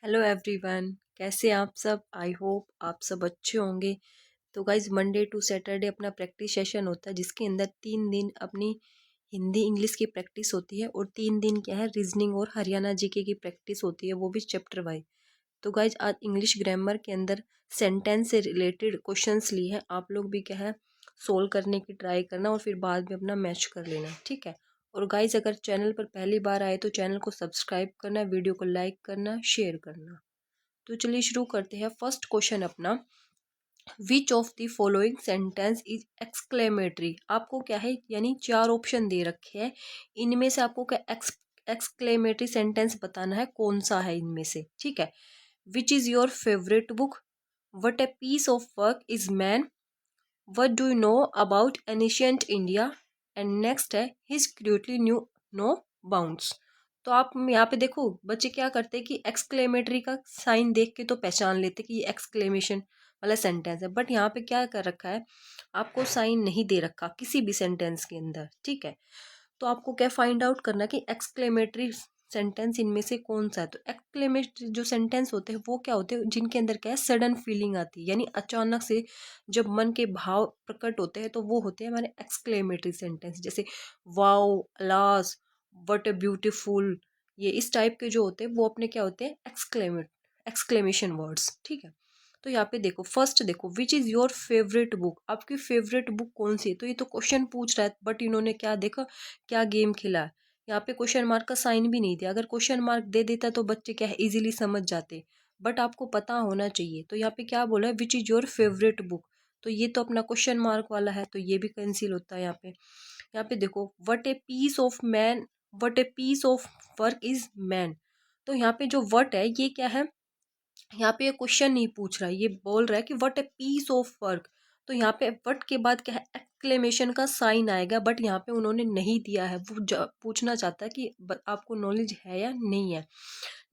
Hello everyone, कैसे हैं आप सब। आई होप आप सब अच्छे होंगे। तो गाइज मंडे टू सैटरडे अपना प्रैक्टिस सेशन होता है जिसके अंदर 3 दिन अपनी हिंदी इंग्लिश की प्रैक्टिस होती है और 3 दिन क्या है रीजनिंग और हरियाणा जीके की प्रैक्टिस होती है, वो भी चैप्टर वाइज। तो गाइज आज इंग्लिश ग्रामर के अंदर सेंटेंस से रिलेटेड क्वेश्चंस लिए हैं, आप लोग भी क्या है सोल्व करने की ट्राई करना और फिर बाद में अपना मैच कर लेना, ठीक है। और गाइज अगर चैनल पर पहली बार आए तो चैनल को सब्सक्राइब करना, वीडियो को लाइक करना, शेयर करना। तो चलिए शुरू करते हैं। फर्स्ट क्वेश्चन अपना, which of the following sentence is exclamatory. आपको क्या है यानी 4 ऑप्शन दे रखे हैं, इनमें से आपको क्या एक्सक्लेमेटरी सेंटेंस बताना है, कौन सा है इनमें से, ठीक है। Which is your favourite book, what a piece of work is man, what do you know about ancient India, and next है his cruelty knew no bounds. तो आप यहाँ पे देखो बच्चे क्या करते हैं कि एक्सक्लेमेटरी का साइन देख के तो पहचान लेते कि ये एक्सक्लेमेशन वाला सेंटेंस है, बट यहाँ पे क्या कर रखा है, आपको साइन नहीं दे रखा किसी भी सेंटेंस के अंदर, ठीक है। तो आपको क्या फाइंड आउट करना कि एक्सक्लेमेटरी सेंटेंस इनमें से कौन सा है। तो एक्सक्लेमेटरी जो सेंटेंस होते हैं वो क्या होते हैं, जिनके अंदर क्या है सडन फीलिंग आती है, यानी अचानक से जब मन के भाव प्रकट होते हैं तो वो होते हैं हमारे एक्सक्लेमेटरी सेंटेंस। जैसे wow, alas, what a beautiful, ये इस टाइप के जो होते हैं वो अपने क्या होते हैं एक्सक्लेमेशन वर्ड्स, ठीक है। तो यहाँ पे देखो फर्स्ट देखो, विच इज योर फेवरेट बुक, आपकी फेवरेट बुक कौन सी है। तो ये तो क्वेश्चन पूछ रहा है, बट इन्होंने क्या देखा, क्या गेम खेला है, यहाँ पे क्वेश्चन मार्क का साइन भी नहीं दिया। अगर क्वेश्चन मार्क दे देता तो बच्चे क्या है इजीली समझ जाते, बट आपको पता होना चाहिए। तो यहाँ पे क्या बोला है, which is your favourite book, तो ये तो अपना क्वेश्चन मार्क वाला है, तो ये भी कैंसिल होता है। यहाँ पे देखो what a piece of man, what a piece of work is man. तो यहाँ पे जो वट है ये क्या है, यहाँ पे ये क्वेश्चन नहीं पूछ रहा है, ये बोल रहा है कि what a piece of work. तो यहाँ पे व्हाट के बाद क्या है एक्सक्लेमेशन का साइन आएगा, बट यहाँ पे उन्होंने नहीं दिया है, वो पूछना चाहता है कि आपको नॉलेज है या नहीं है।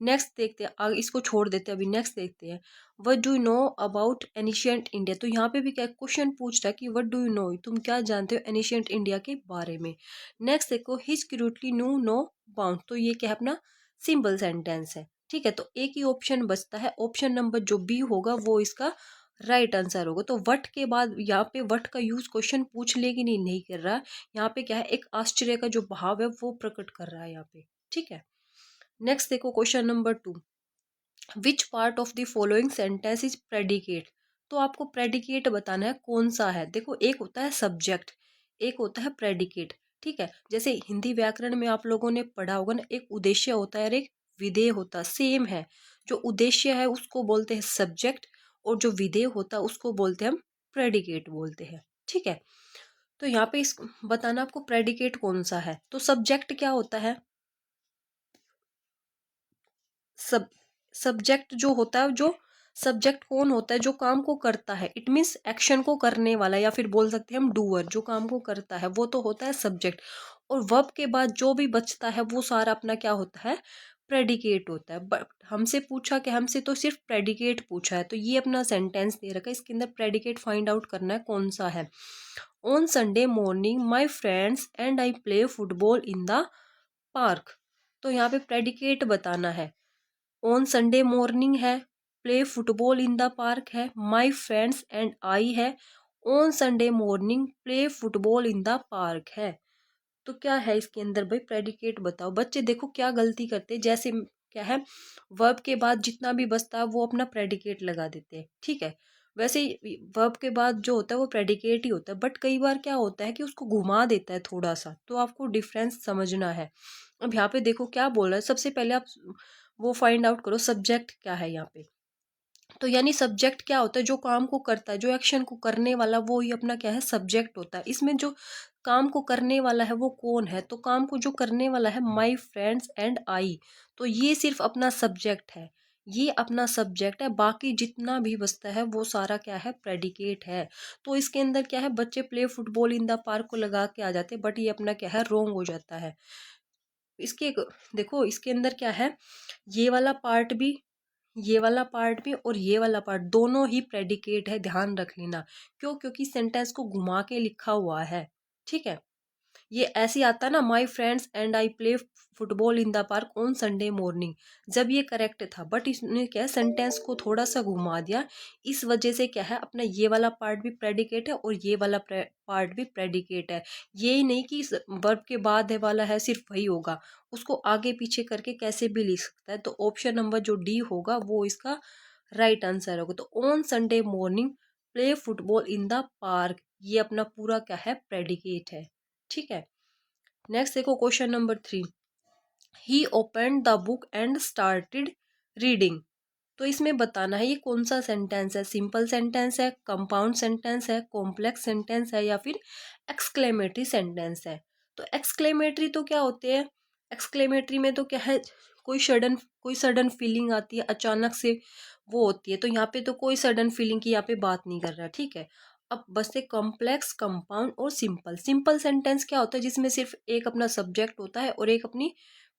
नेक्स्ट देखते हैं, आगे इसको छोड़ देते हैं, अभी नेक्स्ट देखते हैं। What do you know about ancient India. तो यहाँ पे भी क्या क्वेश्चन पूछ रहा है कि व्हाट डू यू नो, तुम क्या जानते हो एनिशियंट इंडिया के बारे में। नेक्स्ट देखो his cruelty knew no bound, तो ये क्या है अपना सिंपल सेंटेंस है, ठीक है। तो एक ही ऑप्शन बचता है, ऑप्शन नंबर जो बी होगा वो इसका राइट आंसर होगा। तो वट के बाद यहाँ पे वट का यूज क्वेश्चन पूछ लेगी नहीं कर रहा है, यहाँ पे क्या है एक आश्चर्य का जो भाव है वो प्रकट कर रहा है यहाँ पे, ठीक है। नेक्स्ट देखो question number 2, which part of the following sentence is predicate. तो आपको प्रेडिकेट बताना है कौन सा है। देखो एक होता है सब्जेक्ट, एक होता है प्रेडिकेट, ठीक है। जैसे हिंदी व्याकरण में आप लोगों ने पढ़ा होगा ना, एक उद्देश्य होता है और एक विधेय होता है, सेम है। जो उद्देश्य है उसको बोलते हैं सब्जेक्ट, और जो विधेय होता है उसको बोलते हैं हम प्रेडिकेट बोलते हैं, ठीक है। तो यहाँ पे इस बताना आपको प्रेडिकेट कौन सा है। तो सब्जेक्ट क्या होता है, सब सब्जेक्ट जो होता है, जो सब्जेक्ट कौन होता है जो काम को करता है, इट मीन्स एक्शन को करने वाला, या फिर बोल सकते हैं हम डूअर, जो काम को करता है वो तो होता है सब्जेक्ट। और वर्ब के बाद जो भी बचता है वो सारा अपना क्या होता है प्रेडिकेट होता है। बट हमसे पूछा कि हमसे तो सिर्फ प्रेडिकेट पूछा है, तो ये अपना सेंटेंस दे रखा है, इसके अंदर प्रेडिकेट फाइंड आउट करना है कौन सा है। On Sunday morning my friends and I play football in the park. तो यहाँ पे प्रेडिकेट बताना है, ऑन संडे मॉर्निंग है, play football in the park है, माई फ्रेंड्स एंड आई है, on Sunday morning play football in the park है। तो क्या है इसके अंदर भाई प्रेडिकेट बताओ। बच्चे देखो क्या गलती करते हैं, जैसे क्या है वर्ब के बाद जितना भी बचता है वो अपना प्रेडिकेट लगा देते हैं, ठीक है। वैसे वर्ब के बाद जो होता है वो प्रेडिकेट ही होता है, बट कई बार क्या होता है कि उसको घुमा देता है थोड़ा सा, तो आपको डिफरेंस समझना है। अब यहाँ पे देखो क्या बोल रहा है, सबसे पहले आप वो फाइंड आउट करो सब्जेक्ट क्या है यहाँ पे। तो यानी सब्जेक्ट क्या होता है, जो काम को करता है, जो एक्शन को करने वाला, वो ही अपना क्या है सब्जेक्ट होता है। इसमें जो काम को करने वाला है वो कौन है, तो काम को जो करने वाला है माई फ्रेंड्स एंड आई, तो ये सिर्फ अपना सब्जेक्ट है, ये अपना सब्जेक्ट है। बाकी जितना भी बचता है वो सारा क्या है प्रेडिकेट है। तो इसके अंदर क्या है बच्चे play football in the park को लगा के आ जाते हैं, बट ये अपना क्या है रोंग हो जाता है। इसके देखो इसके अंदर क्या है, ये वाला पार्ट भी, ये वाला पार्ट भी और ये वाला पार्ट दोनों ही प्रेडिकेट है, ध्यान रख लेना। क्यों, क्योंकि सेंटेंस को घुमा के लिखा हुआ है, ठीक है। ये ऐसे आता है ना, my friends and I play football in the park on Sunday morning, जब ये करेक्ट था, बट इसने क्या है सेंटेंस को थोड़ा सा घुमा दिया। इस वजह से क्या है, अपना ये वाला पार्ट भी प्रेडिकेट है और ये वाला पार्ट भी प्रेडिकेट है। ये ही नहीं कि वर्ब के बाद है वाला है सिर्फ वही होगा, उसको आगे पीछे करके कैसे भी लिख सकता है। तो ऑप्शन नंबर जो डी होगा वो इसका राइट आंसर होगा। तो on Sunday morning play football in the park, ये अपना पूरा क्या है, प्रेडिकेट है। ठीक है, नेक्स्ट देखो question number 3, he open the book and started reading. तो इसमें बताना है ये कौन सा सेंटेंस है, सिंपल सेंटेंस है, कंपाउंड सेंटेंस है, कॉम्प्लेक्स सेंटेंस है, या फिर एक्सक्लेमेटरी सेंटेंस है। तो एक्सक्लेमेटरी तो क्या होते हैं, एक्सक्लेमेटरी में तो क्या है, कोई सडन फीलिंग आती है अचानक से, वो होती है। तो यहाँ पे तो कोई सडन फीलिंग की यहाँ पे बात नहीं कर रहा, ठीक है। अब बस से कॉम्प्लेक्स, कंपाउंड और सिंपल। सिंपल सेंटेंस क्या होता है, जिसमें सिर्फ एक अपना सब्जेक्ट होता है और एक अपनी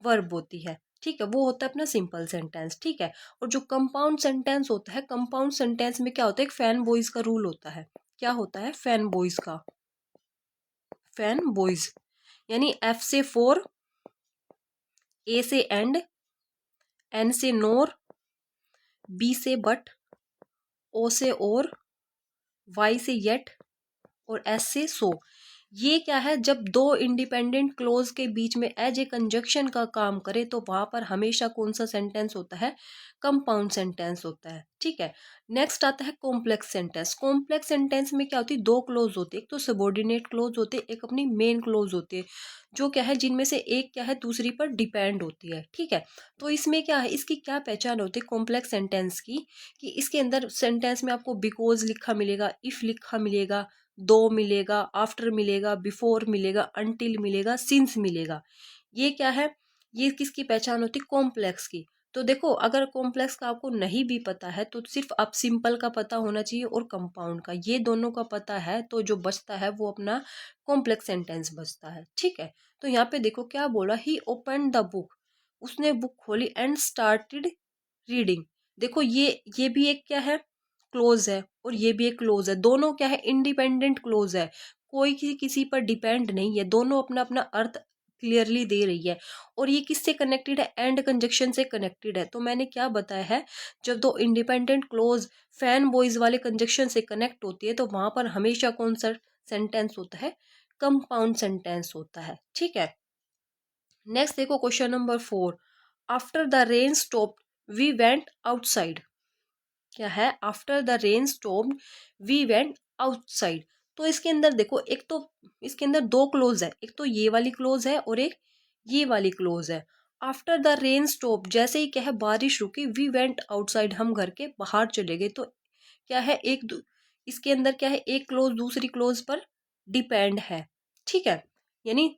वर्ब होती है, ठीक है, वो होता है अपना सिंपल सेंटेंस, ठीक है। और जो कंपाउंड सेंटेंस होता है, कंपाउंड सेंटेंस में क्या होता है, एक फैन बॉयज का रूल होता है। क्या होता है, फैन बॉयज का, फैन बॉयज, यानी एफ से फोर, ए से एंड, एन से नोर, बी से बट, ओ से और, वाई से येट और एस से सो। ये क्या है, जब दो इंडिपेंडेंट क्लोज के बीच में एज ए कंजक्शन का काम करे तो वहां पर हमेशा कौन सा सेंटेंस होता है, कंपाउंड सेंटेंस होता है, ठीक है। नेक्स्ट आता है कॉम्प्लेक्स सेंटेंस। कॉम्प्लेक्स सेंटेंस में क्या होती है, दो क्लोज होती है, एक तो सबॉर्डिनेट क्लोज होते हैं, एक अपनी मेन क्लोज होती है, जो क्या है जिनमें से एक क्या है दूसरी पर डिपेंड होती है, ठीक है। तो इसमें क्या है, इसकी क्या पहचान होती है कॉम्प्लेक्स सेंटेंस की, कि इसके अंदर सेंटेंस में आपको बिकॉज लिखा मिलेगा, इफ लिखा मिलेगा, दो मिलेगा, आफ्टर मिलेगा, बिफोर मिलेगा, अंटिल मिलेगा, सिंस मिलेगा। ये क्या है, ये किसकी पहचान होती है, कॉम्प्लेक्स की। तो देखो अगर कॉम्प्लेक्स का आपको नहीं भी पता है तो सिर्फ आप सिंपल का पता होना चाहिए और कंपाउंड का, ये दोनों का पता है तो जो बचता है वो अपना कॉम्प्लेक्स सेंटेंस बचता है, ठीक है। तो यहाँ पे देखो क्या बोला, ही ओपन द बुक, उसने बुक खोली, एंड स्टार्टेड रीडिंग। देखो ये भी एक क्या है, क्लोज है, और ये भी एक क्लोज है, दोनों क्या है, इंडिपेंडेंट क्लोज है, कोई किसी पर डिपेंड नहीं है, दोनों अपना अपना अर्थ क्लियरली दे रही है। और ये किससे कनेक्टेड है, एंड कंजक्शन से कनेक्टेड है। तो मैंने क्या बताया है, जब दो इंडिपेंडेंट क्लोज फैन बॉयज वाले कंजक्शन से कनेक्ट होती है तो वहां पर हमेशा कौन सा सेंटेंस होता है, कंपाउंड सेंटेंस होता है, ठीक है। नेक्स्ट देखो question number 4, after the rain stopped we went outside. क्या है, after the rain stopped we went outside. तो इसके अंदर देखो, एक तो इसके अंदर दो क्लोज है, एक तो ये वाली क्लोज है और एक ये वाली क्लोज है। आफ्टर द रेन स्टॉप, जैसे ही क्या है बारिश रुकी, वी वेंट आउटसाइड, हम घर के बाहर चले गए। तो क्या है, इसके अंदर क्या है, एक क्लोज दूसरी क्लोज पर डिपेंड है, ठीक है। यानी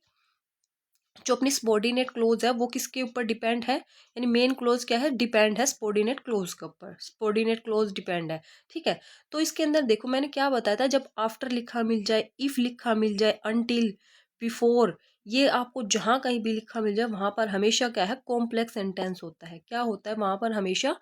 जो अपनी सबॉर्डिनेट क्लोज है वो किसके ऊपर डिपेंड है, यानी मेन क्लोज क्या है, डिपेंड है सबॉर्डिनेट क्लोज के ऊपर, सबॉर्डिनेट क्लोज डिपेंड है, ठीक है। तो इसके अंदर देखो मैंने क्या बताया था, जब आफ्टर लिखा मिल जाए, इफ लिखा मिल जाए, अनटिल, बिफोर, ये आपको जहां कहीं भी लिखा मिल जाए वहां पर हमेशा क्या है, कॉम्प्लेक्स सेंटेंस होता है। क्या होता है वहां पर हमेशा,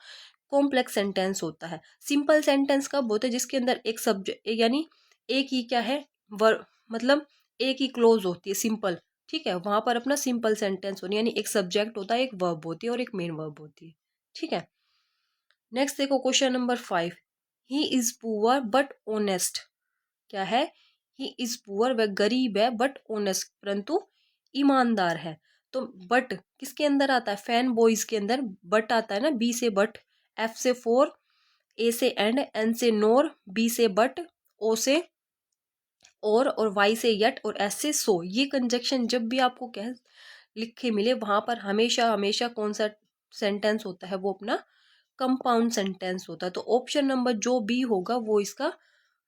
कॉम्प्लेक्स सेंटेंस होता है। सिंपल सेंटेंस कब होता है, जिसके अंदर एक सब्जेक्ट यानी एक ही क्या है, वर्ब, मतलब एक ही क्लोज होती है, सिंपल, ठीक है। वहां पर अपना सिंपल सेंटेंस होनी, यानी एक सब्जेक्ट होता है, एक वर्ब होती है और एक मेन वर्ब होती है, ठीक है। नेक्स्ट देखो question number 5, he is poor but honest. क्या है, ही इज पुअर, वह गरीब है, बट ऑनेस्ट, परंतु ईमानदार है। तो बट किसके अंदर आता है, फैन बॉयज के अंदर बट आता है ना, बी से बट, एफ से फोर, ए से एंड, एन से नोर, बी से बट, ओ से और वाई से यट और एस से सो। ये कंजक्शन जब भी आपको कह लिखे मिले वहां पर हमेशा हमेशा कौन सा सेंटेंस होता है, वो अपना कंपाउंड सेंटेंस होता है। तो ऑप्शन नंबर जो बी होगा वो इसका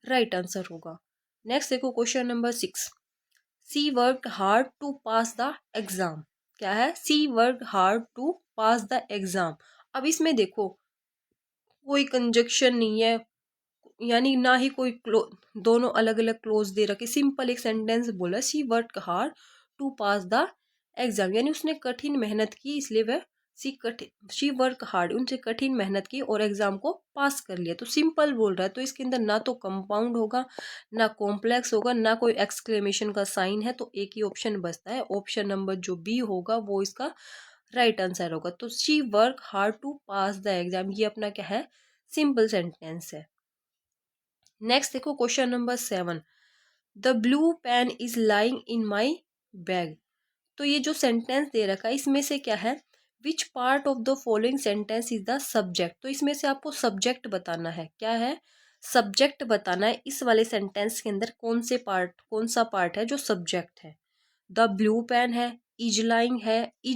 राइट आंसर होगा। नेक्स्ट देखो question number 6, she worked hard to pass the exam. क्या है, she worked hard to pass the exam. अब इसमें देखो कोई कंजक्शन नहीं है, यानी ना ही कोई दोनों अलग अलग क्लोज दे रखे, सिंपल एक सेंटेंस बोला, she worked hard to pass the exam, यानी उसने कठिन मेहनत की इसलिए वह शी वर्क हार्ड, उनसे कठिन मेहनत की और एग्जाम को पास कर लिया। तो सिंपल बोल रहा है, तो इसके अंदर ना तो कंपाउंड होगा, ना कॉम्प्लेक्स होगा, ना कोई एक्सक्लेमेशन का साइन है। तो एक ही ऑप्शन बचता है, ऑप्शन नंबर जो बी होगा वो इसका राइट आंसर होगा। तो she work hard to pass the exam, ये अपना क्या है, सिंपल सेंटेंस है। नेक्स्ट देखो question number 7, the blue pen is lying in my bag. तो ये जो सेंटेंस दे रखा है इसमें से क्या है, विच part of the following sentence is the subject. तो इसमें से आपको सब्जेक्ट बताना है, क्या है, सब्जेक्ट बताना है। इस वाले सेंटेंस के अंदर कौन सा पार्ट है जो सब्जेक्ट है। द ब्लू पेन है, is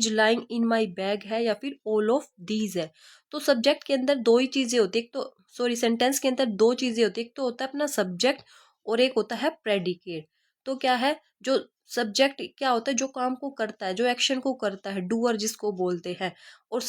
lying in my bag है, या फिर ऑल ऑफ दीज है। तो सब्जेक्ट के अंदर दो ही चीजें होती है, एक तो सॉरी सेंटेंस के अंदर दो चीजें होती है, एक तो होता है अपना सब्जेक्ट और एक होता है प्रेडिकेट। तो क्या है, जो सब्जेक्ट क्या होता है, जो काम को करता है, जो एक्शन को करता है, डूअर जिसको बोलते हैं। और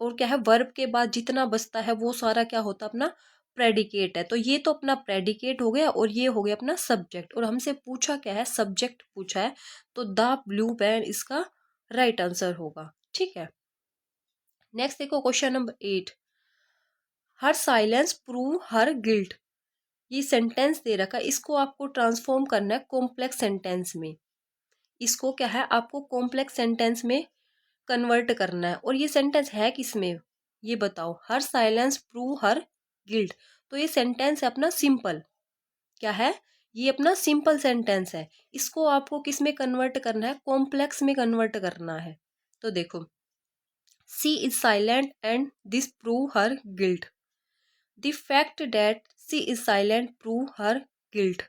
और क्या है, वर्ब के बाद जितना बचता है वो सारा क्या होता है, अपना प्रेडिकेट है। तो ये तो अपना प्रेडिकेट हो गया और ये हो गया अपना सब्जेक्ट। और हमसे पूछा क्या है, सब्जेक्ट पूछा है, तो द ब्लू पेन इसका राइट आंसर होगा। ठीक है, नेक्स्ट देखो क्वेश्चन नंबर 8, हर साइलेंस प्रूव हर गिल्ट। ये सेंटेंस दे रखा है, इसको आपको ट्रांसफॉर्म करना है कॉम्प्लेक्स सेंटेंस में। इसको क्या है, आपको कॉम्प्लेक्स सेंटेंस में कन्वर्ट करना है। और ये सेंटेंस है किसमें, ये बताओ, हर साइलेंस प्रूव हर गिल्ट। तो ये सेंटेंस है अपना सिंपल, क्या है, ये अपना सिंपल सेंटेंस है। इसको आपको किस में कन्वर्ट करना है, कॉम्प्लेक्स में कन्वर्ट करना है। तो देखो, she is silent and this prove her guilt. The fact that she is silent prove her guilt.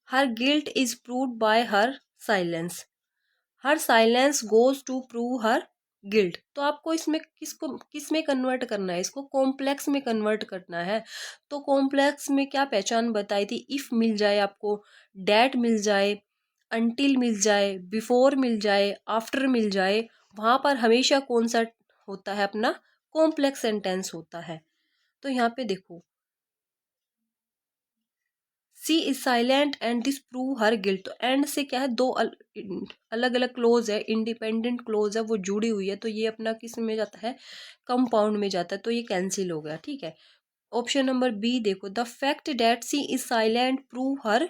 Her guilt is proved by her silence. Her silence goes to prove her guilt. तो आपको इसमें किस में convert करना है, इसको complex में convert करना है। तो कॉम्प्लेक्स में क्या पहचान बताई थी, इफ मिल जाए आपको, डैट मिल जाए, अंटिल मिल जाए, बिफोर मिल जाए, आफ्टर मिल जाए, वहां पर हमेशा कौन सा होता है, अपना कॉम्प्लेक्स सेंटेंस होता है। तो यहाँ पे देखो, she is silent and this prove her guilt. तो एंड से क्या है, दो अलग अलग क्लोज है, इंडिपेंडेंट क्लोज है, वो जुड़ी हुई है। तो ये अपना किस में जाता है, कंपाउंड में जाता है। तो ये कैंसिल हो गया। ठीक है, ऑप्शन नंबर बी देखो, the fact that C is silent prove her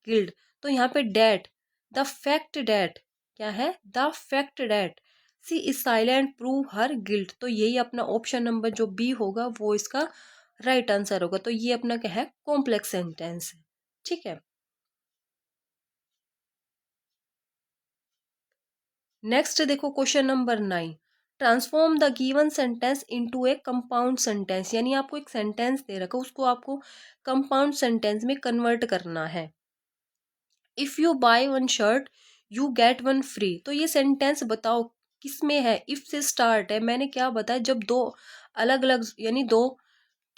guilt. तो यहाँ पे डैट, द फैक्ट डैट क्या है, the fact that C is silent prove her guilt. तो यही अपना ऑप्शन नंबर जो बी होगा वो इसका राइट आंसर होगा। तो ये अपना क्या है, कॉम्प्लेक्स सेंटेंस है। ठीक है, नेक्स्ट देखो question number 9, transform the given sentence into A compound sentence. यानी आपको एक सेंटेंस दे रखा है, उसको आपको कंपाउंड सेंटेंस में कन्वर्ट करना है। If you bye one shirt you get one free. तो ये सेंटेंस बताओ किस में है, इफ से स्टार्ट है। मैंने क्या बताया, जब दो अलग अलग यानी दो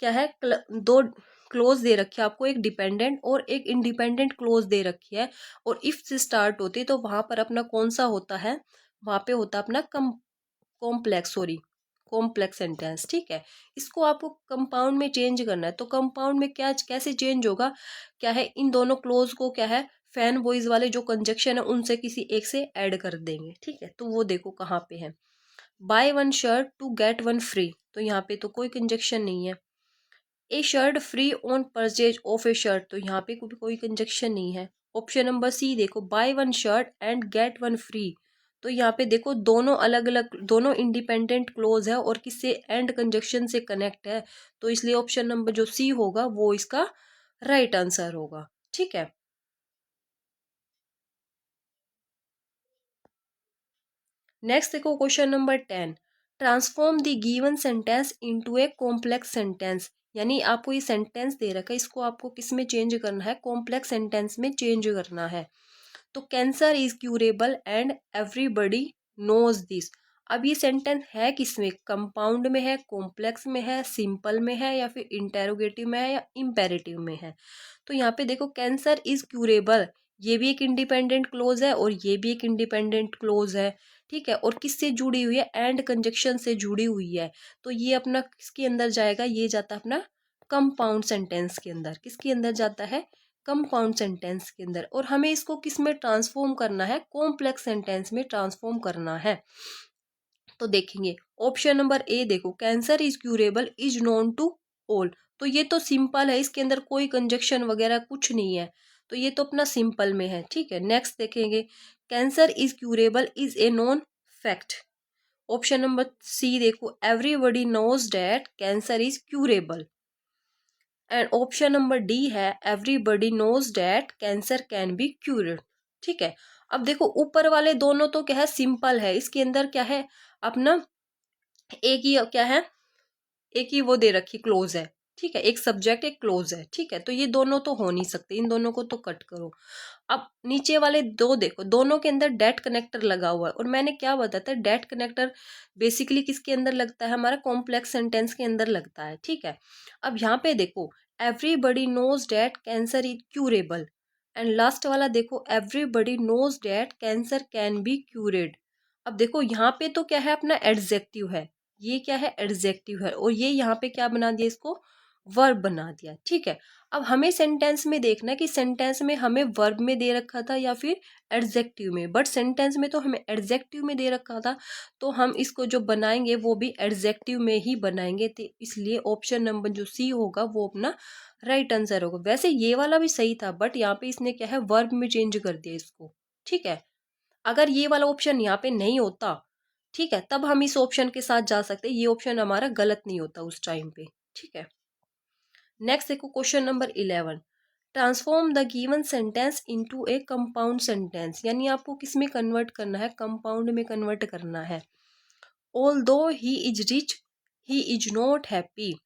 क्या है, दो क्लोज दे रखी है आपको, एक डिपेंडेंट और एक इंडिपेंडेंट क्लोज दे रखी है, और इफ से स्टार्ट होती है, तो वहां पर अपना कौन सा होता है, वहां पे होता है अपना कॉम्प्लेक्स सेंटेंस। ठीक है, इसको आपको कंपाउंड में चेंज करना है। तो कंपाउंड में क्या कैसे चेंज होगा, क्या है, इन दोनों क्लोज को क्या है, फैन बॉयज वाले जो कंजक्शन है उनसे किसी एक से ऐड कर देंगे। ठीक है, तो वो देखो कहाँ पे है, buy one shirt to get one free. तो यहाँ पे तो कोई कंजक्शन नहीं है। A shirt free on purchase of a shirt. तो यहाँ पे कोई कंजक्शन नहीं है। ऑप्शन नंबर सी देखो, bye one shirt and gate one free. तो यहाँ पे देखो दोनों अलग अलग, दोनों इंडिपेंडेंट क्लोज है और किससे, एंड कंजक्शन से कनेक्ट है। तो इसलिए ऑप्शन नंबर जो सी होगा वो इसका राइट आंसर होगा। ठीक है, नेक्स्ट देखो question number 10, transform the given sentence into a complex sentence. यानी आपको ये सेंटेंस दे रखा है, इसको आपको किस में चेंज करना है, कॉम्प्लेक्स सेंटेंस में चेंज करना है। तो cancer is curable and everybody knows this. अब ये सेंटेंस है किसमें, कंपाउंड में है, कॉम्प्लेक्स में है, सिंपल में है, या फिर इंटेरोगेटिव में है, या इम्पेरेटिव में है। तो यहाँ पे देखो, कैंसर इज क्यूरेबल, ये भी एक इंडिपेंडेंट क्लोज है और ये भी एक इंडिपेंडेंट क्लोज है। ठीक है, और किससे जुड़ी हुई है, एंड कंजक्शन से जुड़ी हुई है। तो ये अपना किसके अंदर जाएगा, ये जाता है अपना कंपाउंड सेंटेंस के अंदर। किसके अंदर जाता है, कंपाउंड सेंटेंस के अंदर। और हमें इसको किस में ट्रांसफॉर्म करना है, कॉम्प्लेक्स सेंटेंस में ट्रांसफॉर्म करना है। तो देखेंगे ऑप्शन नंबर ए देखो, cancer is curable is known to all. तो ये तो सिंपल है, इसके अंदर कोई कंजक्शन वगैरह कुछ नहीं है, तो ये तो अपना सिंपल में है। ठीक है, नेक्स्ट देखेंगे, cancer is curable is a known fact. Option number C देखो, everybody knows that cancer is curable. And option number D है, everybody knows that cancer can be cured. ठीक है, अब देखो ऊपर वाले दोनों तो क्या है, सिंपल है, इसके अंदर क्या है अपना एक ही क्या है, एक ही वो दे रखी क्लोज है। ठीक है, एक सब्जेक्ट एक क्लोज है। ठीक है, तो ये दोनों तो हो नहीं सकते, इन दोनों को तो कट करो। अब नीचे वाले दो देखो, दोनों के अंदर डेट कनेक्टर लगा हुआ है, और मैंने क्या बताया था, डेट कनेक्टर बेसिकली किसके अंदर लगता है, हमारा कॉम्प्लेक्स सेंटेंस के अंदर लगता है। ठीक है, अब यहाँ पे देखो, everybody knows that cancer is curable, and last वाला देखो, everybody knows that cancer can be cured. अब देखो यहाँ पे तो क्या है, अपना एडजेक्टिव है, ये क्या है, एडजेक्टिव है, और ये यहाँ पे क्या बना दिया, इसको वर्ब बना दिया। ठीक है, अब हमें सेंटेंस में देखना है कि सेंटेंस में हमें वर्ब में दे रखा था या फिर एडजेक्टिव में, बट सेंटेंस में तो हमें एडजेक्टिव में दे रखा था, तो हम इसको जो बनाएंगे वो भी एडजेक्टिव में ही बनाएंगे, तो इसलिए ऑप्शन नंबर जो सी होगा वो अपना राइट आंसर होगा। वैसे ये वाला भी सही था, बट यहाँ पे इसने क्या है, वर्ब में चेंज कर दिया इसको। ठीक है, अगर ये वाला ऑप्शन यहाँ पे नहीं होता, ठीक है, तब हम इस ऑप्शन के साथ जा सकते, ये ऑप्शन हमारा गलत नहीं होता उस टाइम पे। ठीक है, नेक्स्ट देखो question number 11, transform the given sentence into A compound sentence, यानी आपको किस में कन्वर्ट करना है, कंपाउंड में कन्वर्ट करना है। Although he is rich he is not happy,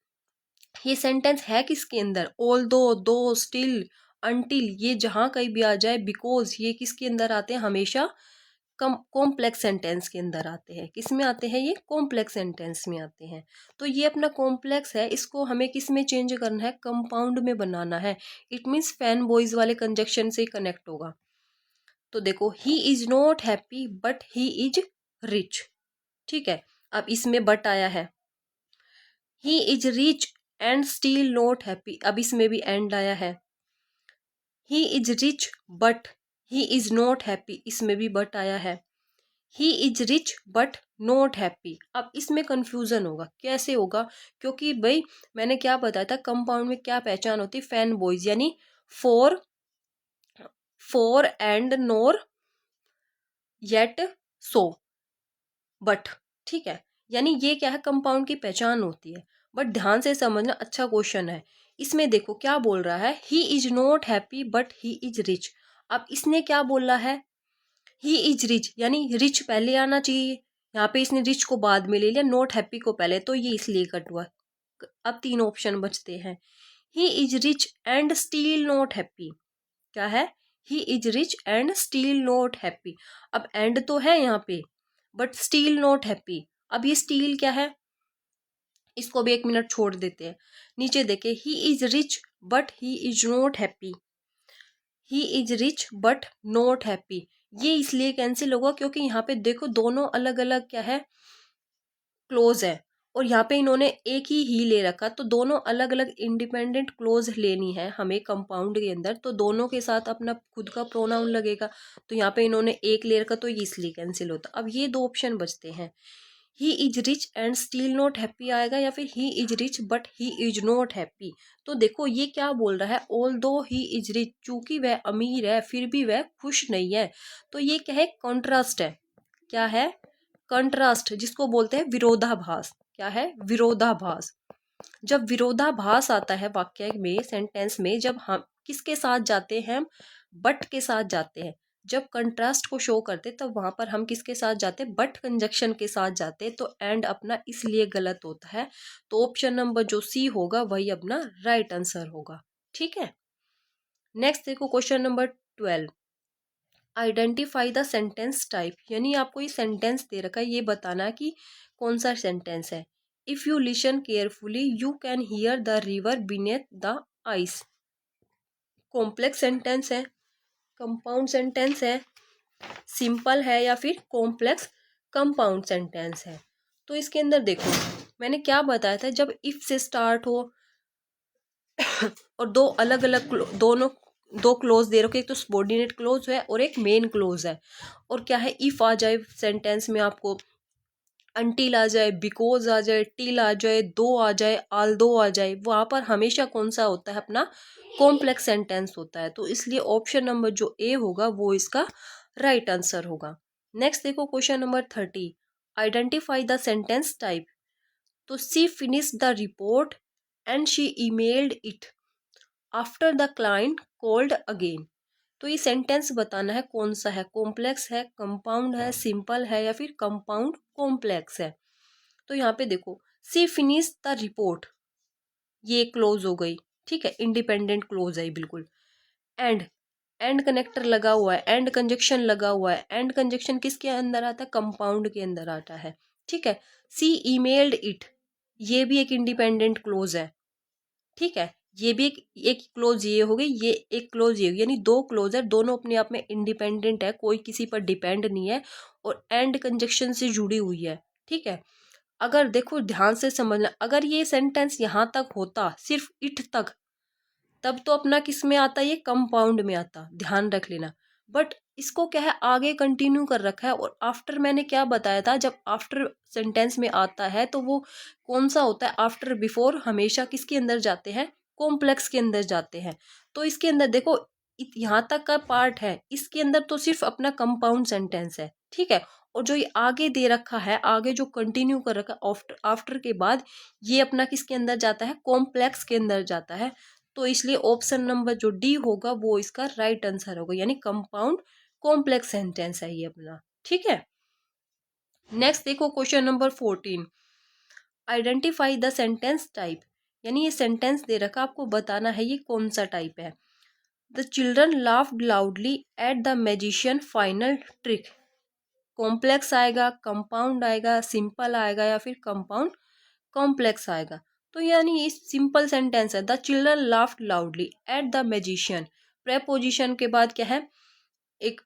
ये सेंटेंस है किसके अंदर, दो स्टिल अंटिल, ये जहां कहीं भी आ जाए, बिकॉज ये किसके अंदर आते हैं, हमेशा कॉम्प्लेक्स सेंटेंस के अंदर आते हैं। किस में आते हैं, ये कॉम्प्लेक्स सेंटेंस में आते हैं। तो ये अपना कॉम्प्लेक्स है, इसको हमें किस में चेंज करना है, कंपाउंड में बनाना है। इट मीन्स फैन बॉयज वाले कंजक्शन से कनेक्ट होगा। तो देखो, he is not happy but he is rich. ठीक है, अब इसमें बट आया है, he is rich and still not happy, अब इसमें भी एंड आया है, he is rich but he is not happy, इसमें भी बट आया है, he is rich but not happy. अब इसमें कंफ्यूजन होगा, कैसे होगा, क्योंकि भाई मैंने क्या बताया था, कंपाउंड में क्या पहचान होती है, फैन बॉयज, यानी four and NOR yet so but. ठीक है, यानी ये क्या है, कंपाउंड की पहचान होती है। बट ध्यान से समझना, अच्छा क्वेश्चन है। इसमें देखो क्या बोल रहा है, he is not happy but he is rich. अब इसने क्या बोला है, ही इज रिच, यानी रिच पहले आना चाहिए, यहाँ पे इसने रिच को बाद में ले लिया, नॉट हैप्पी को पहले, तो ये इसलिए कट हुआ। अब तीन ऑप्शन बचते हैं, he is rich and still not happy, क्या है, he is rich and still not happy. अब एंड तो है यहाँ पे, बट स्टिल नॉट हैप्पी। अब ये स्टिल क्या है, इसको भी 1 मिनट छोड़ देते हैं। नीचे देखे, he is rich but he is not happy, he is rich but not happy, ये इसलिए कैंसिल होगा क्योंकि यहाँ पे देखो दोनों अलग अलग क्या है, क्लोज है, और यहाँ पे इन्होंने एक ही ले रखा, तो दोनों अलग अलग इंडिपेंडेंट क्लोज लेनी है हमें कंपाउंड के अंदर, तो दोनों के साथ अपना खुद का प्रोनाउन लगेगा, तो यहाँ पे इन्होंने एक ले रखा, तो ये इसलिए कैंसिल होता। अब ये दो ऑप्शन बचते हैं, he is rich and still not happy आएगा, या फिर he is rich but he is not happy. तो देखो ये क्या बोल रहा है, ऑल दो ही इज रिच, चूंकि वह अमीर है फिर भी वह खुश नहीं है, तो ये क्या है, कॉन्ट्रास्ट है, क्या है, कंट्रास्ट, जिसको बोलते हैं विरोधाभास। क्या है, विरोधाभास। जब विरोधाभास आता है वाक्य में, सेंटेंस में, जब हम किसके साथ जाते हैं, बट के साथ जाते हैं। जब कंट्रास्ट को शो करते तब वहां पर हम किसके साथ जाते, बट कंजक्शन के साथ जाते, तो एंड अपना इसलिए गलत होता है। तो ऑप्शन नंबर जो सी होगा वही अपना राइट आंसर होगा। ठीक है, नेक्स्ट देखो question number 12, identify the sentence type, यानी आपको ये सेंटेंस दे रखा है, ये बताना कि कौन सा सेंटेंस है। If you listen carefully you can hear the river beneath the ice, complex sentence है, कंपाउंड सेंटेंस है, सिंपल है, या फिर कॉम्प्लेक्स कंपाउंड सेंटेंस है। तो इसके अंदर देखो मैंने क्या बताया था, जब इफ से स्टार्ट हो और दो अलग अलग दोनों दो क्लोज दे रखे, एक तो सबॉर्डिनेट क्लोज है और एक मेन क्लोज है, और क्या है, इफ आ जाए सेंटेंस में आपको अनटिल आ जाए, बिकॉज आ जाए, टिल आ जाए, दो आ जाए, आल दो आ जाए, वहाँ पर हमेशा कौन सा होता है अपना कॉम्प्लेक्स सेंटेंस होता है। तो इसलिए ऑप्शन नंबर जो ए होगा वो इसका राइट आंसर होगा। नेक्स्ट देखो question number 30, identify the sentence type. तो she finish the report and she emailed it after the client called again. तो ये सेंटेंस बताना है कौन सा है, कॉम्प्लेक्स है, कंपाउंड है, सिंपल है या फिर कंपाउंड कॉम्प्लेक्स है। तो यहाँ पे देखो, सी फिनिश द रिपोर्ट, ये क्लोज हो गई, ठीक है, इंडिपेंडेंट क्लोज है बिल्कुल। एंड, एंड कनेक्टर लगा हुआ है, एंड कंजक्शन लगा हुआ है, एंड कंजक्शन किसके अंदर आता है, कंपाउंड के अंदर आता है, ठीक है। सी ईमेल्ड इट, ये भी एक इंडिपेंडेंट क्लोज है, ठीक है, ये भी एक क्लोज ये हो गई, ये एक क्लोज ये, यानी दो क्लोज है, दोनों अपने आप में इंडिपेंडेंट है, कोई किसी पर डिपेंड नहीं है और एंड कंजक्शन से जुड़ी हुई है, ठीक है। अगर देखो ध्यान से समझना, अगर ये सेंटेंस यहाँ तक होता सिर्फ इट तक, तब तो अपना किस में आता, ये कंपाउंड में आता, ध्यान रख लेना। बट इसको क्या है, आगे कंटिन्यू कर रखा है और आफ्टर मैंने क्या बताया था, जब आफ्टर सेंटेंस में आता है तो वो कौन सा होता है, आफ्टर बिफोर हमेशा किसके अंदर जाते हैं, कॉम्प्लेक्स के अंदर जाते हैं। तो इसके अंदर देखो यहाँ तक का पार्ट है, इसके अंदर तो सिर्फ अपना कंपाउंड सेंटेंस है, ठीक है। और जो ये आगे दे रखा है, आगे जो कंटिन्यू कर रखा है आफ्टर, आफ्टर के बाद ये अपना किसके अंदर जाता है, कॉम्प्लेक्स के अंदर जाता है। तो इसलिए ऑप्शन नंबर जो डी होगा वो इसका राइट आंसर होगा, यानी कंपाउंड कॉम्प्लेक्स सेंटेंस है ये अपना, ठीक है। नेक्स्ट देखो question number 14, identify the sentence type. यानी ये सेंटेंस दे रखा, आपको बताना है ये कौन सा टाइप है। The children laughed loudly at the magician final trick. Complex आएगा, कंपाउंड आएगा, सिंपल आएगा या फिर कंपाउंड कॉम्प्लेक्स आएगा। तो यानी ये सिंपल सेंटेंस है, the children laughed loudly at the magician, preposition के बाद क्या है, एक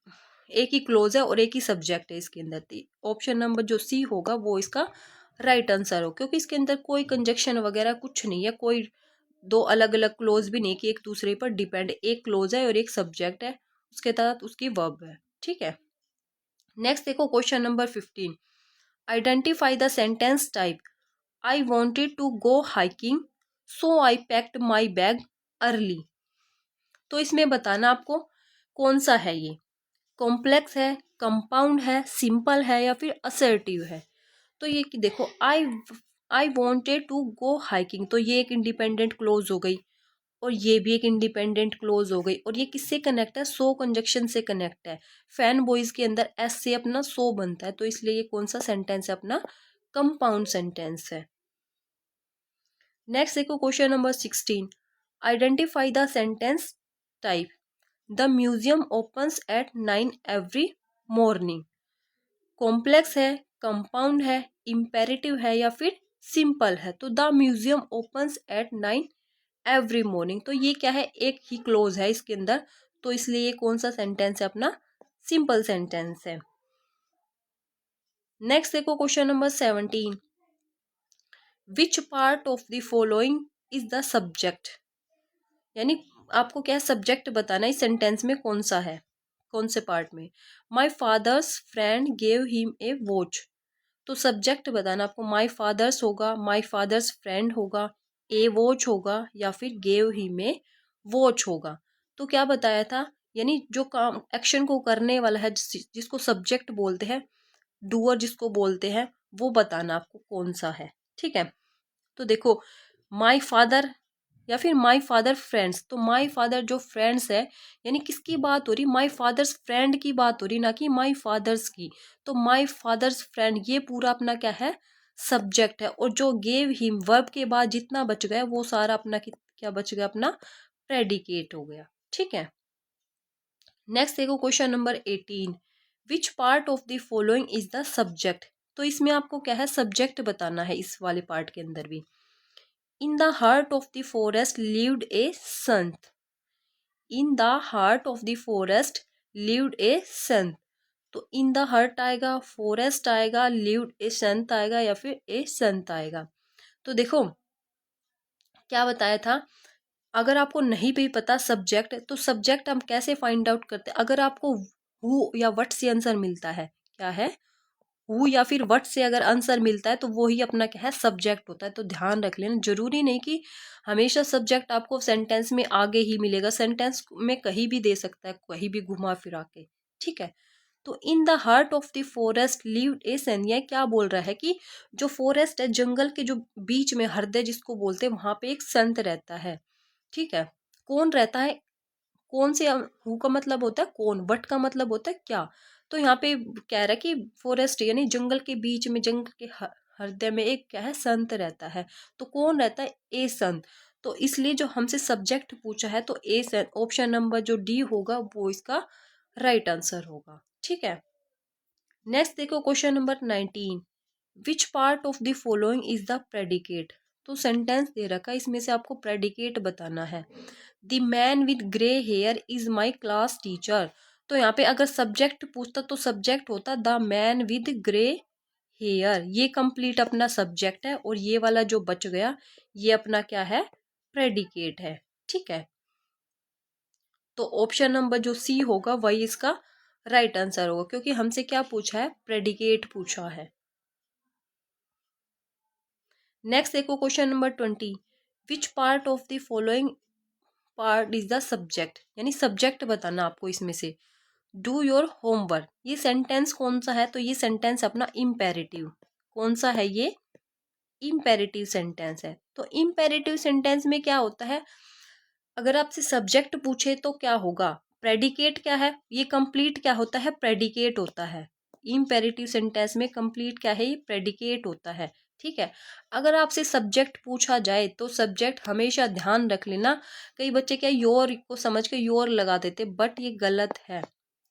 एक ही क्लोज है और एक ही सब्जेक्ट है इसके अंदर। ऑप्शन नंबर जो सी होगा वो इसका राइट आंसर हो, क्योंकि इसके अंदर कोई कंजक्शन वगैरह कुछ नहीं है, कोई दो अलग अलग क्लोज भी नहीं कि एक दूसरे पर डिपेंड, एक क्लोज है और एक सब्जेक्ट है, उसके तहत उसकी वर्ब है, ठीक है। नेक्स्ट देखो question number 15, identify the sentence type. I wanted to go hiking so I packed my bag early. तो इसमें बताना आपको कौन सा है ये, कॉम्प्लेक्स है, कंपाउंड है, सिंपल है या फिर असर्टिव है। तो ये कि देखो, I wanted to go hiking, तो ये एक इंडिपेंडेंट क्लोज हो गई और ये भी एक इंडिपेंडेंट क्लोज हो गई, और ये किससे कनेक्ट है, सो कंजक्शन से कनेक्ट है। फैन बॉयज के अंदर एस से अपना सो बनता है, तो इसलिए ये कौन सा सेंटेंस है, अपना कंपाउंड सेंटेंस है। नेक्स्ट देखो question number 16, identify the sentence type. The museum opens eight 9 every morning. Complex है, कंपाउंड है, इम्पेरेटिव है या फिर सिंपल है। तो the museum opens eight 9 every morning, तो ये क्या है, एक ही क्लोज है इसके अंदर, तो इसलिए ये कौन सा सेंटेंस है, अपना सिंपल सेंटेंस है। नेक्स्ट देखो question number 17, which part of the following is the subject. यानी आपको क्या सब्जेक्ट बताना है, इस सेंटेंस में कौन सा है, कौन से पार्ट में। My father's friend gave him a watch, तो सब्जेक्ट बताना आपको, माई फादर्स होगा, माई फादर्स फ्रेंड होगा, ए वॉच होगा या फिर गेव हिम ए वॉच होगा। तो क्या बताया था, यानी जो काम एक्शन को करने वाला है, जिसको सब्जेक्ट बोलते हैं, डूअर जिसको बोलते हैं, वो बताना आपको कौन सा है, ठीक है। तो देखो, माई फादर या फिर माई फादर फ्रेंड्स, तो माई फादर जो फ्रेंड्स है, यानी किसकी बात हो रही, माई फादर्स फ्रेंड की बात हो रही, ना कि माई फादर्स की। तो माई फादर्स फ्रेंड ये पूरा अपना क्या है, सब्जेक्ट है, और जो गेव हिम वर्ब के बाद जितना बच गया वो सारा अपना क्या बच गया, अपना प्रेडिकेट हो गया, ठीक है। नेक्स्ट देखो question number 18, which part of the following is the subject. तो इसमें आपको क्या है, सब्जेक्ट बताना है इस वाले पार्ट के अंदर भी। In the heart of the forest lived a saint. In the heart of the forest lived a saint, तो इन द हार्ट आएगा, फॉरेस्ट आएगा, लिव्ड ए संत आएगा या फिर ए संत आएगा। तो देखो क्या बताया था, अगर आपको नहीं भी पता सब्जेक्ट, तो सब्जेक्ट हम कैसे फाइंड आउट करते हैं, अगर आपको हु या व्हाट से आंसर मिलता है, क्या है, हु या फिर व्हाट से अगर आंसर मिलता है तो वो ही अपना क्या है सब्जेक्ट होता है। तो ध्यान रख लेना, जरूरी नहीं कि हमेशा सब्जेक्ट आपको सेंटेंस में आगे ही मिलेगा, सेंटेंस में कहीं भी दे सकता है, कहीं भी घुमा फिरा के, ठीक है। तो in the heart of the forest lived a saint, यह क्या बोल रहा है कि जो फॉरेस्ट है, जंगल के जो बीच में हृदय जिसको बोलते हैं, वहां पे एक संत रहता है, ठीक है। कौन रहता है, कौन से, हु का मतलब होता है कौन, वट का मतलब होता है क्या। तो यहाँ पे कह रहा है कि फॉरेस्ट यानी जंगल के बीच में, जंगल के हृदय में एक क्या है संत रहता है। तो कौन रहता है, ए संत। तो इसलिए जो हमसे सब्जेक्ट पूछा है तो ए संत, ऑप्शन नंबर जो डी होगा वो इसका राइट आंसर होगा, ठीक है। नेक्स्ट देखो question number 19, which part of the following is the predicate. तो सेंटेंस दे रखा है, इसमें से आपको प्रेडिकेट बताना है। The man with grey hair is my class teacher. तो यहाँ पे अगर सब्जेक्ट पूछता तो सब्जेक्ट होता the man with grey hair, ये कंप्लीट अपना सब्जेक्ट है, और ये वाला जो बच गया ये अपना क्या है, प्रेडिकेट है, ठीक है। तो ऑप्शन नंबर जो सी होगा वही इसका राइट आंसर होगा, क्योंकि हमसे क्या पूछा है, प्रेडिकेट पूछा है। नेक्स्ट देखो question number 20, which part of the following part is the subject, यानी सब्जेक्ट बताना आपको इसमें से। डू योर होमवर्क, ये सेंटेंस कौन सा है, तो ये सेंटेंस अपना इम्पेरेटिव, कौन सा है ये, इम्पेरेटिव सेंटेंस है। तो इम्पेरेटिव सेंटेंस में क्या होता है, अगर आपसे सब्जेक्ट पूछे तो क्या होगा, प्रेडिकेट क्या है, ये कंप्लीट क्या होता है, प्रेडिकेट होता है। इम्पेरेटिव सेंटेंस में कंप्लीट क्या है, ये प्रेडिकेट होता है, ठीक है। अगर आपसे सब्जेक्ट पूछा जाए तो सब्जेक्ट हमेशा ध्यान रख लेना, कई बच्चे क्या योर को समझ के योर लगा देते, बट ये गलत है,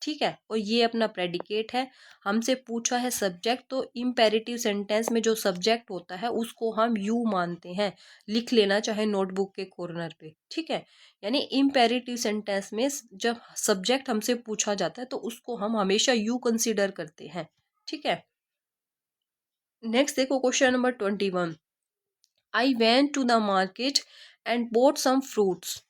ठीक है। और ये अपना प्रेडिकेट है, हमसे पूछा है सब्जेक्ट, तो इम्पेरेटिव सेंटेंस में जो सब्जेक्ट होता है उसको हम यू मानते हैं, लिख लेना चाहे नोटबुक के कॉर्नर पे, ठीक है। यानी इम्पेरेटिव सेंटेंस में जब सब्जेक्ट हमसे पूछा जाता है तो उसको हम हमेशा यू कंसीडर करते हैं, ठीक है। नेक्स्ट देखो question number 21, I went to the market and bought some fruits.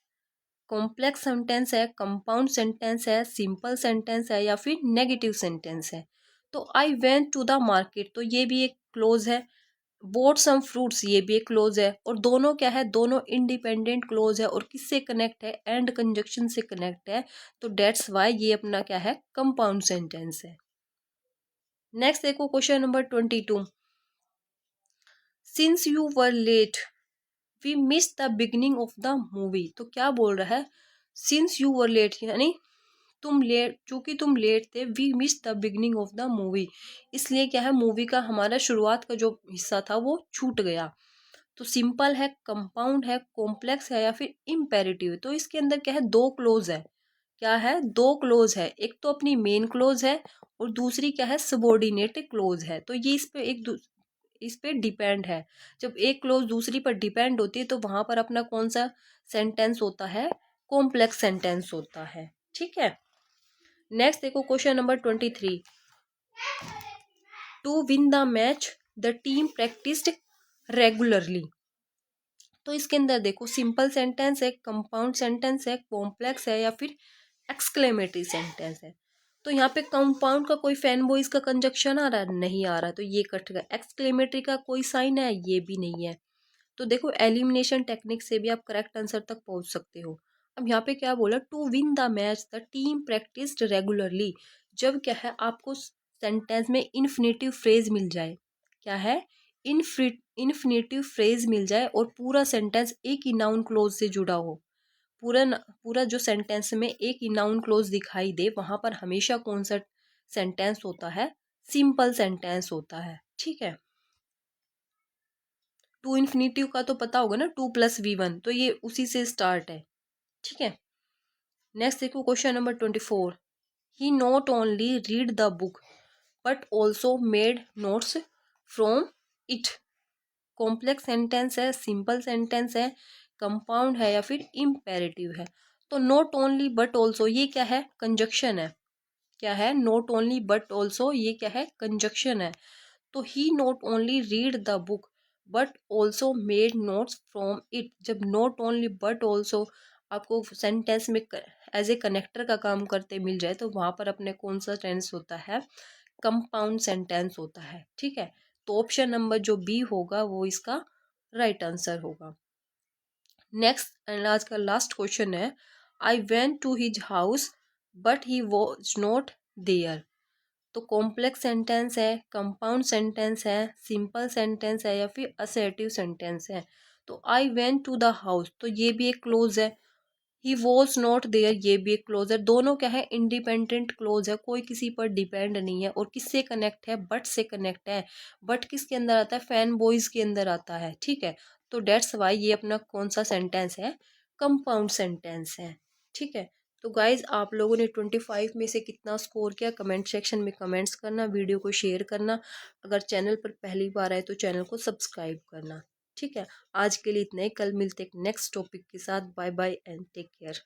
Complex sentence है, कंपाउंड सेंटेंस है, सिंपल सेंटेंस है, या फिर नेगेटिव सेंटेंस है। तो I went to the market, तो ये भी एक क्लोज है, बोट सम फ्रूट्स ये भी एक क्लोज है, और दोनों क्या है, दोनों इंडिपेंडेंट क्लोज है, और किससे कनेक्ट है, एंड कंजक्शन से कनेक्ट है। तो डेट्स वाई ये अपना क्या है, कंपाउंड सेंटेंस है। नेक्स्ट देखो question number 22, since you were late we miss the beginning of the movie. तो क्या बोल रहा है, सिंस यू वर लेट यानी तुम लेट, चूंकि तुम लेट थे, we miss the beginning of the movie, इसलिए क्या है, मूवी का हमारा शुरुआत का जो हिस्सा था वो छूट गया। तो सिंपल है, कंपाउंड है, कॉम्प्लेक्स है, या फिर इम्पेरेटिव है। तो इसके अंदर क्या है, दो क्लोज है, क्या है, दो क्लोज है, एक तो अपनी मेन क्लोज है और दूसरी क्या है, सबॉर्डिनेट क्लोज है। तो ये इस पे डिपेंड है, जब एक क्लोज दूसरी पर डिपेंड होती है तो वहां पर अपना कौन सा सेंटेंस होता है, कॉम्प्लेक्स सेंटेंस होता है, ठीक है। नेक्स्ट देखो question number 23, to win the match the team practised regularly. तो इसके अंदर देखो सिंपल सेंटेंस है, कंपाउंड सेंटेंस है, कॉम्प्लेक्स है, या फिर एक्सक्लेमेटरी सेंटेंस है। तो यहाँ पे कंपाउंड का कोई फैन बॉयज का कंजक्शन आ रहा है, नहीं आ रहा, तो ये कट गया। एक्सक्लेमेटरी का कोई साइन है, ये भी नहीं है। तो देखो एलिमिनेशन टेक्निक से भी आप करेक्ट आंसर तक पहुंच सकते हो। अब यहाँ पे क्या बोला, to win the match the team practised regularly. जब क्या है, आपको सेंटेंस में इन्फिनेटिव फ्रेज मिल जाए, क्या है, इन्फिनेटिव फ्रेज मिल जाए, और पूरा सेंटेंस एक ही नाउन क्लोज से जुड़ा हो, पूरा जो सेंटेंस में एक ही नाउन क्लोज दिखाई दे, वहां पर हमेशा कौन सा सेंटेंस होता है, सिंपल सेंटेंस होता है, ठीक है। टू इन्फिनेटिव का तो पता होगा ना, 2+V1, तो ये उसी से स्टार्ट है, ठीक है। नेक्स्ट देखो question number 24, he not only read the book but also made notes from it. Complex sentence है, सिंपल सेंटेंस है, कंपाउंड है, या फिर इम्पेरेटिव है। तो नॉट ओनली बट ऑल्सो ये क्या है, कंजक्शन है, क्या है, नॉट ओनली बट ऑल्सो ये क्या है, कंजक्शन है। तो he not only read the book but also made notes from it, जब नॉट ओनली बट ऑल्सो आपको सेंटेंस में एज ए कनेक्टर का काम करते मिल जाए तो वहां पर अपने कौन सा टेंस होता है, कंपाउंड सेंटेंस होता है, ठीक है। तो ऑप्शन नंबर जो बी होगा वो इसका राइट आंसर होगा। नेक्स्ट एंड आज का लास्ट क्वेश्चन है, I went to his house but he was not there. तो कॉम्प्लेक्स सेंटेंस है, कंपाउंड सेंटेंस है, सिंपल सेंटेंस है या फिर असर्टिव सेंटेंस है। तो I went to the house तो ये भी एक क्लोज है, ही वॉज नॉट देयर ये भी एक क्लोज है। दोनों क्या है, इंडिपेंडेंट क्लोज है, कोई किसी पर डिपेंड नहीं है। और किससे कनेक्ट है, बट से कनेक्ट है। बट किसके अंदर आता है, फैन बॉयज के अंदर आता है, ठीक है। तो डेट्स वाई ये अपना कौन सा सेंटेंस है, कंपाउंड सेंटेंस है, ठीक है। तो गाइज आप लोगों ने 25 में से कितना स्कोर किया, कमेंट सेक्शन में कमेंट्स करना, वीडियो को शेयर करना। अगर चैनल पर पहली बार आए तो चैनल को सब्सक्राइब करना, ठीक है। आज के लिए इतना ही, कल मिलते एक नेक्स्ट टॉपिक के साथ। Bye bye and take care.